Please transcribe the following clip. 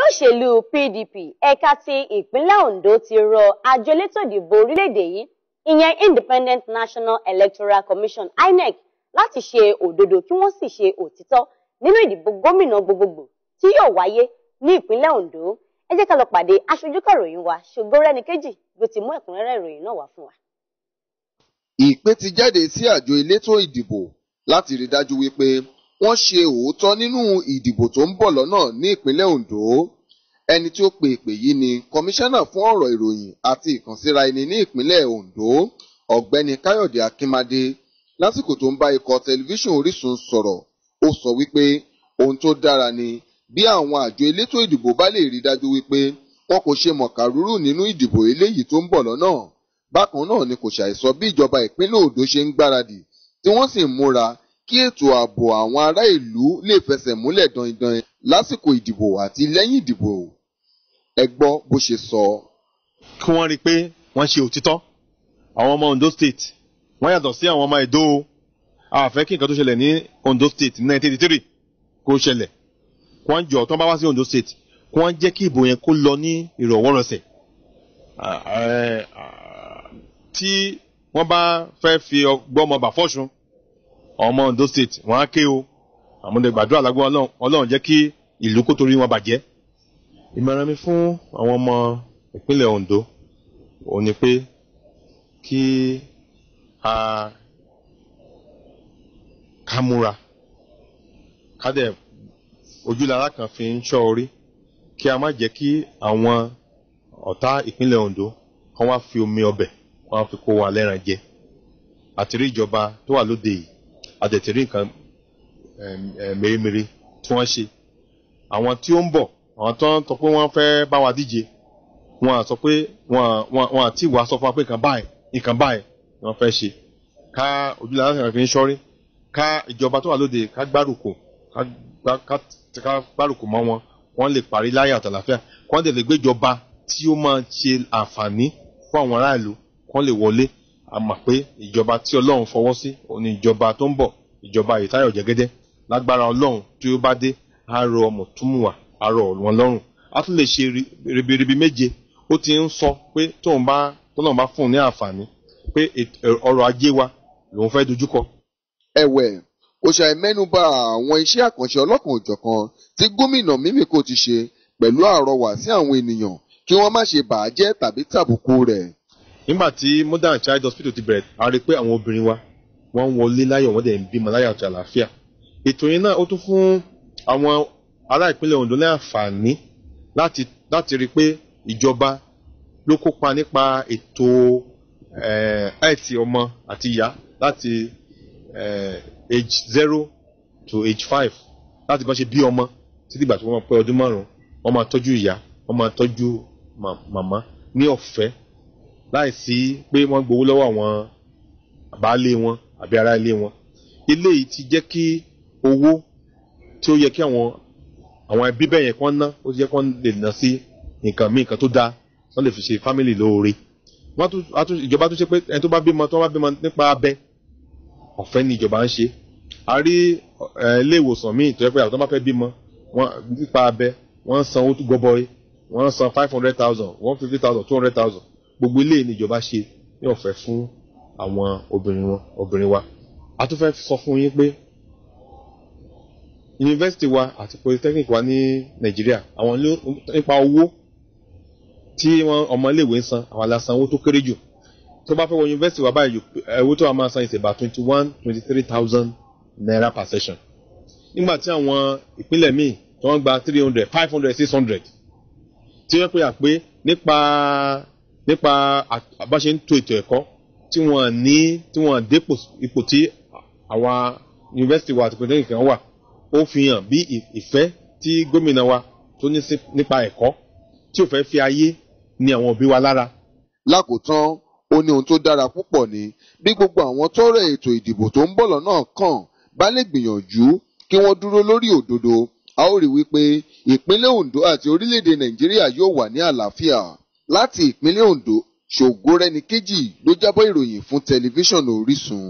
òṣèlú PDP ẹ̀ka ti ìpínlẹ̀ Ondo ti rọ àjọ elétò ìdìbò orílẹ̀-èdè yìí ìyẹn Independent National Electoral Commission INEC láti ṣe òdodo kí wọ́n sì ṣe òtítọ́ nínú ìdìbò gómìnà gbogbogbò tí yóò wáyé ní ìpínlẹ̀ Ondo. Ẹ jẹ́ ká lọ pàdé aṣojú kọ̀ròyìn wa Ṣògorẹ́níkejì ló ti mú ẹ̀kúnrẹ́rẹ́ ìròyìn náà wá fún wa. Ìpè ti jáde sí àjọ elétò ìdìbò láti rí dájú wípé wọ́n ṣe òótọ́ nínú ìdìbò tó ń bọ̀ lọ́nà ní ìpínlẹ̀ Ondo. Ẹni tí ó pe ìpè yìí ni kọmíṣánná fún ọ̀rọ̀ ìròyìn àti ìkànsíra ẹni ní ìpínlẹ̀ Ondo, ọ̀gbẹ́ni Káyọ̀dé Akínmádé. Lásìkò tó ń bá ikọ̀ tẹlifíṣàn Orísun sọ̀rọ̀, ó sọ wípé ohun tó dára ni bí àwọn àjọ elétò ìdìbò bá lè rí dájú wípé wọn kò ṣe mọ̀kàrúrù nínú ìdìbò eléyìí tó ń bọ̀ lọ́nà. Bákan náà ni kò ṣàìsọ bí ìjọba ìpínlẹ̀ Ondo ṣe ń gbáradì tí wọ́n sì ń múra kí ètò ààbò àwọn ará ìlú lè fẹsẹ̀ múlẹ̀ dandan lásìkò ìdìbò àti lẹ́yìn ìdìbò. Ẹ gbọ́ bó ṣe sọ. Kí wọ́n rí i pé wọ́n ṣe òtítọ́. Àwọn ọmọ Ondo State wọ́n yàtọ̀ sí àwọn ọmọ Edo. A fẹ́ kí nǹkan tó ṣẹlẹ̀ ní Ondo State ní 1983 kó ṣẹlẹ̀. Kí wọ́n jọ tó ń bá wá sí Ondo State kí wọ́n jẹ́ kí ìbò yẹn kó lọ ní ìrọ̀wọ́rọ̀sẹ̀. Tí wọ́n bá fẹ́ fi gbọ́mọ bà fọ́ṣun ọmọ Ondo State wọ́n á ké o. Àmúdẹ gbàdúrà lágbó Ọlọ́run jẹ́ kí ìlú kó torí wọn bàjẹ́. Ìmọ̀ràn mi fún àwọn ọmọ ìpínlẹ̀ Ondo ó ní pé kí ká múra ká dẹ̀ ojúlára kan fi ń ṣọ́ orí kí a má jẹ́ kí àwọn ọ̀tá ìpínlẹ̀ Ondo kán wá fi omi ọbẹ̀ wọ́n fi kó wa lẹ́ran jẹ. Àtìrí ìjọba tó wà lóde yìí àdẹ̀tìrí nǹkan mèremère tí wọ́n ṣe. Àwọn tí ó ń bọ̀ àwọn tó ń sọ pé wọ́n fẹ́ bá wa díje wọ́n á sọ pé wọ́n àti ìwà sọ fún wa pé nǹkan báyìí ni wọ́n fẹ́ ṣe. Ká ojúlára kan fi ń ṣọ́rí ká ìjọba tó wà lóde ká gbárùkù mọ́ wọn wọ́n lè parí láyọ̀ àtàlàfíà wọ́n dẹ̀ lè gbéjọba tí ó máa ṣe àǹfààní fún àwọn aráàlú wọ́n lè wọlé. A mọ̀ pé ìjọba tí Ọlọ́run fọwọ́ sí òun ni ìjọba tó ń bọ̀, ìjọba Ìtáyọ̀ Jẹ́gẹ́dẹ́. Lágbára Ọlọ́run tí ó bá dé á rọ ọmọ túmùwà á rọ wọn lọ́rùn. A tún lè ṣe ribiribi méje. Ó ti ń sọ pé tọ́lọ́run bá fún un ní àǹfààní pé ọrọ̀ ajé wa lòun fẹ́ dojúkọ. Ẹ̀wẹ̀, ó ṣàì mẹ́nubà àwọn iṣẹ́ àkànṣe ọlọ́kan-ò-jọ̀kan tí gómìnà Mímíkò ti ṣe pẹ̀lú àrọwà sí àwọn ènìyàn kí wọ́n má ṣe bàájẹ́ tàbí tàbùkù rẹ̀. Nígbà tí Modern Child Hospital ti bẹ̀rẹ̀, a rí pé àwọn obìnrin wa wọ́n ń wọlé láyọ̀ wọ́n dẹ̀ ń bímọ láyọ̀ àti àlàáfíà. Ètò yẹn náà ó tún fún àwọn ará ìpínlẹ̀ Ondo ní àǹfààní láti rí pé ìjọba ló kópa nípa ètò health ọmọ àti ìyá láti age 0 to age 5 láti bá ṣe bí ọmọ títí ìgbà tí wọ́n pé ọdún 5 wọ́n máa tọ́jú ìyá wọ́n máa tọ́jú màmá ní ọ̀fẹ́ láìsí pé wọ́n gbowó lọ́wọ́ àwọn àbálé wọn àbí ará ilé wọn. Ilé yìí ti jẹ́ kí owó tí ó yẹ kí àwọn ẹbí bẹ́ẹ̀ yẹn kán ná ó ti jẹ́ kán lè ná sí nǹkan míì nǹkan tó dáa wọ́n lè fi ṣe fámìlì lóore. Ìjọba tó ṣe pé ẹni tó bá bímọ nípa abẹ ọ̀fẹ́ ni ìjọba ń ṣe. A rí ilé ìwòsàn míì tó yẹ pé àwọn tó bá fẹ́ bímọ nípa abẹ wọ́n san owó tó gọbọi wọ́n san 500,000 150,000 200,000 gbogbo ilé ní ìjọba ṣe ní ọ̀fẹ́ fún àwọn obìnrin wa. A tún fẹ́ sọ fún yín pé yunifásitì wa àti polytechnic wa ní Nàìjíríà àwọn nípa owó tí ọmọ iléèwé ń san àwọn alásan owó tó kéré jù. Tó bá fẹ́ wọ yunifásitì wa báyìí owó tó wà máa san is about 21,000-23,000 naira per session. Nígbà tí àwọn ìpínlẹ̀ míì tó wọ́n gba 300, 500, 600 tí wọ́n pè à pé nípa bá ṣe ń to ètò ẹ̀kọ́ tí wọ́n dé ipò tí àwa yunifásitì wa àti polytechnic kan wà. Ó fi hàn bí ìfẹ́ tí gómìnà wa tó ní nípa ẹ̀kọ́ tí ò fẹ́ fi ayé ní àwọn òbí wa lára. Lákòótán ó ní ohun tó dára púpọ̀ ni bí gbogbo àwọn tọ́rọ̀ ètò ìdìbò tó ń bọ̀ lọ́nà kàn bá lè gbìyànjú kí wọ́n dúró lórí òdodo. A ó rí wípé ìpínlẹ̀ Ondo àti orílẹ̀-èdè Nàìjíríà yóò wà ní àlàáfíà. Láti ìpínlẹ̀ Ondo, Ṣògorẹ́níkejì ló jábọ̀ ìròyìn fún tẹlifíṣàn Orísun.